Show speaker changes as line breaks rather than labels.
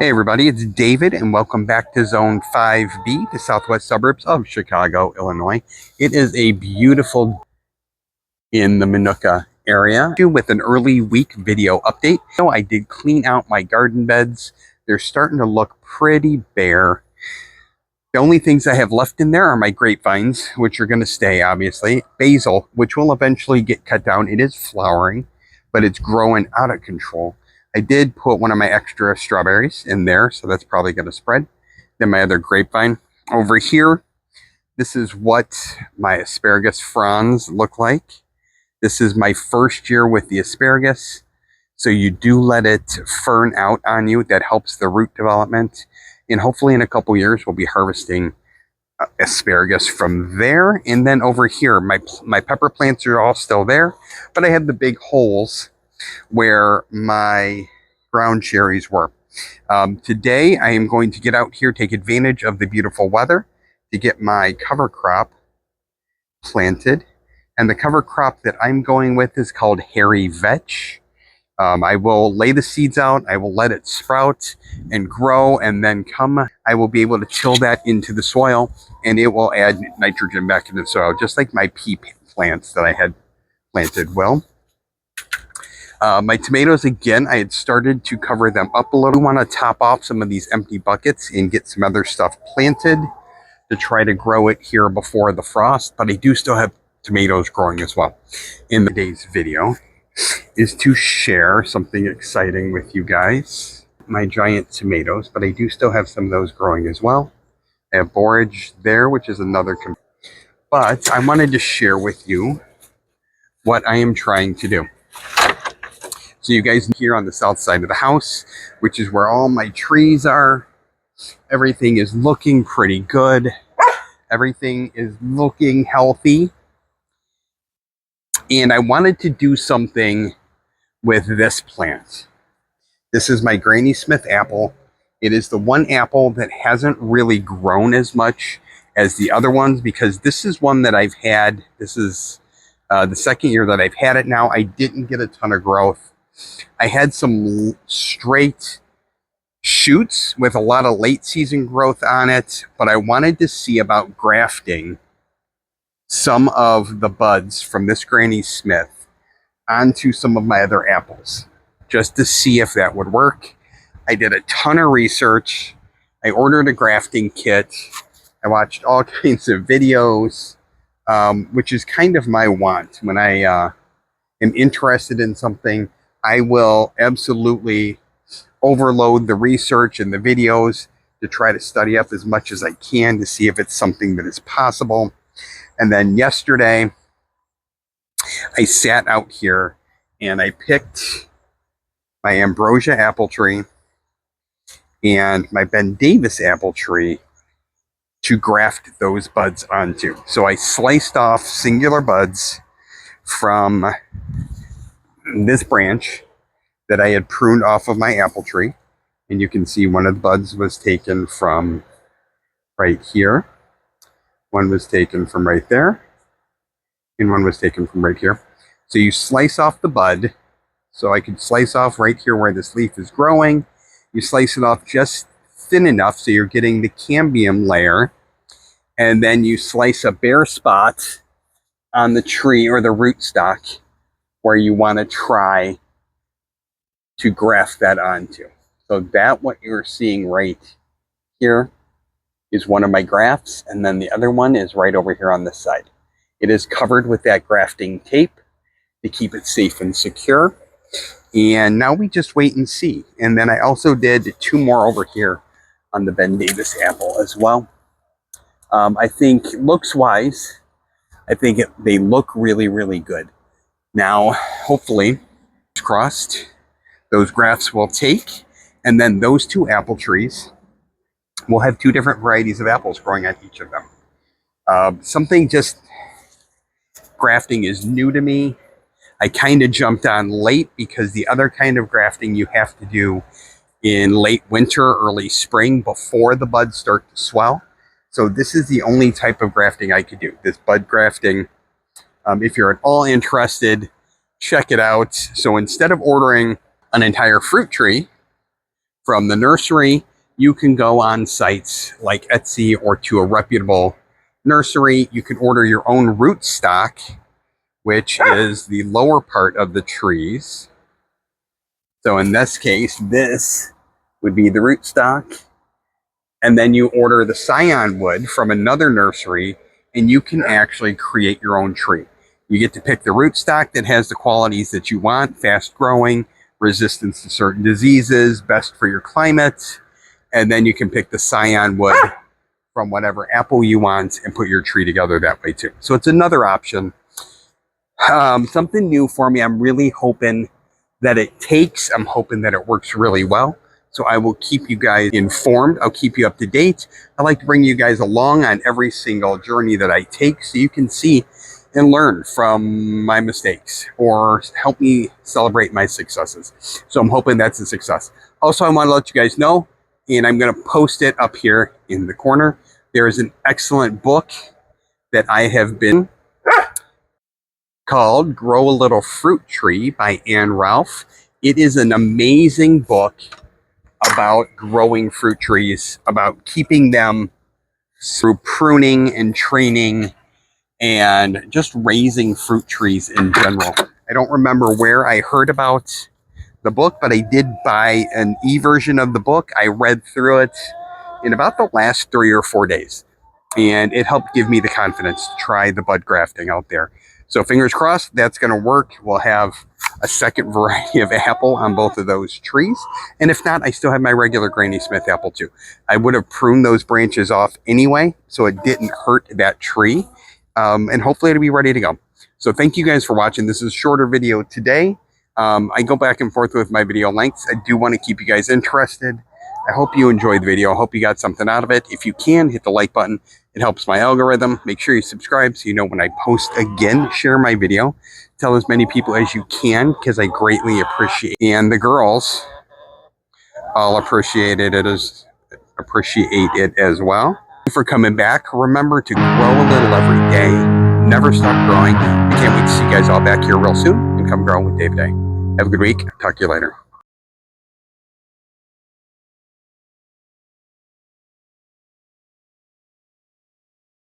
Hey everybody, it's David and welcome back to Zone 5B, the southwest suburbs of Chicago, Illinois. It is a beautiful in the Minooka area with an early week video update. So I did clean out my garden beds. They're starting to look pretty bare. The only things I have left in there are my grapevines, which are going to stay, obviously. Basil, which will eventually get cut down. It is flowering, but it's growing out of control. I did put one of my extra strawberries in there, so that's probably going to spread. Then my other grapevine. Over here, this is what my asparagus fronds look like. This is my first year with the asparagus, so you do let it fern out on you. That helps the root development. And hopefully in a couple years, we'll be harvesting asparagus from there. And then over here, my pepper plants are all still there, but I have the big holes where my ground cherries were. Today, I am going to get out here, take advantage of the beautiful weather to get my cover crop planted. And the cover crop that I'm going with is called hairy vetch. I will lay the seeds out, I will let it sprout and grow, and then I will be able to chill that into the soil, and it will add nitrogen back into the soil, just like my pea plants that I had planted. Well, my tomatoes, again, I had started to cover them up a little. I want to top off some of these empty buckets and get some other stuff planted to try to grow it here before the frost, but I do still have tomatoes growing as well. In today's video is to share something exciting with you guys. My giant tomatoes, but I do still have some of those growing as well. I have borage there, which is another, but I wanted to share with you what I am trying to do. So you guys here on the south side of the house, which is where all my trees are, everything is looking pretty good. Everything is looking healthy. And I wanted to do something with this plant. This is my Granny Smith apple. It is the one apple that hasn't really grown as much as the other ones, because this is one that I've had. This is the second year that I've had it now. I didn't get a ton of growth. I had some straight shoots with a lot of late season growth on it, but I wanted to see about grafting some of the buds from this Granny Smith onto some of my other apples, just to see if that would work. I did a ton of research. I ordered a grafting kit. I watched all kinds of videos, which is kind of my want. When I am interested in something, I will absolutely overload the research and the videos to try to study up as much as I can to see if it's something that is possible. And then yesterday, I sat out here and I picked my ambrosia apple tree and my Ben Davis apple tree to graft those buds onto. So I sliced off singular buds from this branch that I had pruned off of my apple tree. And you can see one of the buds was taken from right here. One was taken from right there. And one was taken from right here. So you slice off the bud. So I could slice off right here where this leaf is growing. You slice it off just thin enough so you're getting the cambium layer. And then you slice a bare spot on the tree or the rootstock where you want to try to graft that onto. So that what you're seeing right here is one of my grafts, and then the other one is right over here on this side. It is covered with that grafting tape to keep it safe and secure. And now we just wait and see. And then I also did 2 more over here on the Ben Davis apple as well. I think looks-wise, I think they look really, really good. Now, hopefully, crossed, those grafts will take, and then those 2 apple trees will have 2 different varieties of apples growing on each of them. Something just grafting is new to me. I kind of jumped on late because the other kind of grafting you have to do in late winter, early spring before the buds start to swell. So this is the only type of grafting I could do, this bud grafting. If you're at all interested, check it out. So instead of ordering an entire fruit tree From the nursery, you can go on sites like Etsy or to a reputable nursery. You can order your own rootstock, which is the lower part of the trees. So in this case, this would be the rootstock. And then you order the scion wood from another nursery, and you can actually create your own tree. You get to pick the rootstock that has the qualities that you want: fast growing, resistance to certain diseases, best for your climate. And then you can pick the scion wood from whatever apple you want and put your tree together that way too. So it's another option. Something new for me. I'm really hoping that it takes. I'm hoping that it works really well. So I will keep you guys informed. I'll keep you up to date. I like to bring you guys along on every single journey that I take so you can see and learn from my mistakes or help me celebrate my successes. So I'm hoping that's a success. Also, I want to let you guys know, and I'm going to post it up here in the corner. There is an excellent book that I have been called Grow a Little Fruit Tree by Ann Ralph. It is an amazing book about growing fruit trees, about keeping them through pruning and training and just raising fruit trees in general. I don't remember where I heard about the book, but I did buy an e-version of the book. I read through it in about the last 3 or 4 days, and it helped give me the confidence to try the bud grafting out there. So fingers crossed that's going to work. We'll have a second variety of apple on both of those trees. And if not, I still have my regular Granny Smith apple too. I would have pruned those branches off anyway, so it didn't hurt that tree. And hopefully it'll be ready to go. So thank you guys for watching. This is a shorter video today. I go back and forth with my video lengths. I do want to keep you guys interested. I hope you enjoyed the video. I hope you got something out of it. If you can, hit the like button. It helps my algorithm. Make sure you subscribe so you know when I post again. Share my video. Tell as many people as you can, because I greatly appreciate it. And the girls all appreciate it as well. Thank you for coming back. Remember to grow a little every day. Never stop growing. I can't wait to see you guys all back here real soon, and come growing with Dave Day. Have a good week. Talk to you later.